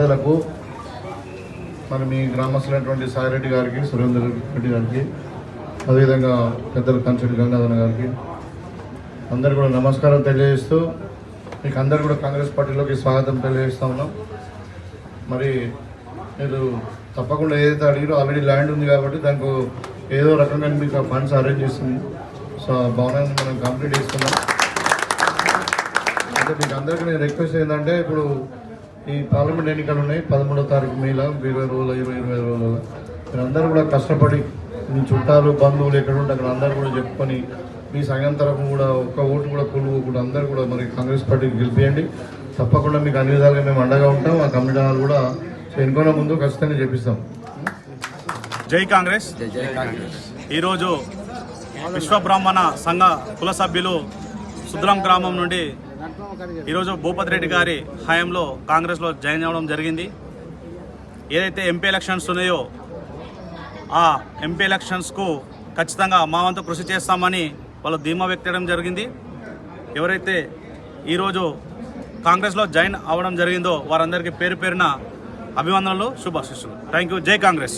పెద్దలకు, మరి మీ గ్రామస్తులైనటువంటి సాయిరెడ్డి గారికి, సురేందర్ రెడ్డి గారికి, అదేవిధంగా పెద్దలు కంచెటి గంగాధర గారికి అందరు కూడా నమస్కారం తెలియజేస్తూ మీకు అందరు కూడా కాంగ్రెస్ పార్టీలోకి స్వాగతం తెలియజేస్తూ ఉన్నాం. మరి మీరు తప్పకుండా ఏదైతే అడిగిరో ఆల్రెడీ ల్యాండ్ ఉంది కాబట్టి దానికి ఏదో రకంగా మీకు ఫండ్స్ అరేంజ్ చేస్తుంది. సో భవనాన్ని మనం కంప్లీట్ చేసుకున్నాం. అంటే మీకు అందరికీ నేను రిక్వెస్ట్ ఏంటంటే, ఇప్పుడు ఈ పార్లమెంట్ ఎన్నికలు ఉన్నాయి 13వ తారీఖు మేలో 20 రోజులు 20 రోజులు మీరందరూ కూడా కష్టపడి మీ చుట్టాలు బంధువులు ఎక్కడ ఉంటే అక్కడ అందరూ కూడా చెప్పుకొని మీ సంఘం తరఫున కూడా ఒక్క ఓటు కూడా కూడా అందరూ కూడా మరి కాంగ్రెస్ పార్టీకి గెలిపియండి. తప్పకుండా మీకు అన్ని విధాలుగా మేము అండగా ఉంటాం. ఆ కమిటీ వాళ్ళు కూడా ఎన్నికల ముందు ఖచ్చితంగా చేపిస్తాం. జై కాంగ్రెస్. ఈరోజు విశ్వబ్రాహ్మణ సంఘ కుల సభ్యులు సుద్రం గ్రామం నుండి ఈరోజు భూపతి రెడ్డి గారి హయాంలో కాంగ్రెస్లో జాయిన్ అవ్వడం జరిగింది. ఏదైతే ఎంపీ ఎలక్షన్స్ ఉన్నాయో ఆ ఎంపీ ఎలక్షన్స్కు ఖచ్చితంగా మా వంతు కృషి చేస్తామని వాళ్ళు ధీమా వ్యక్తం జరిగింది. ఎవరైతే ఈరోజు కాంగ్రెస్లో జాయిన్ అవ్వడం జరిగిందో వారందరికీ పేరు పేరున అభివందనలు, శుభాశీస్సులు. Thank you. జై కాంగ్రెస్.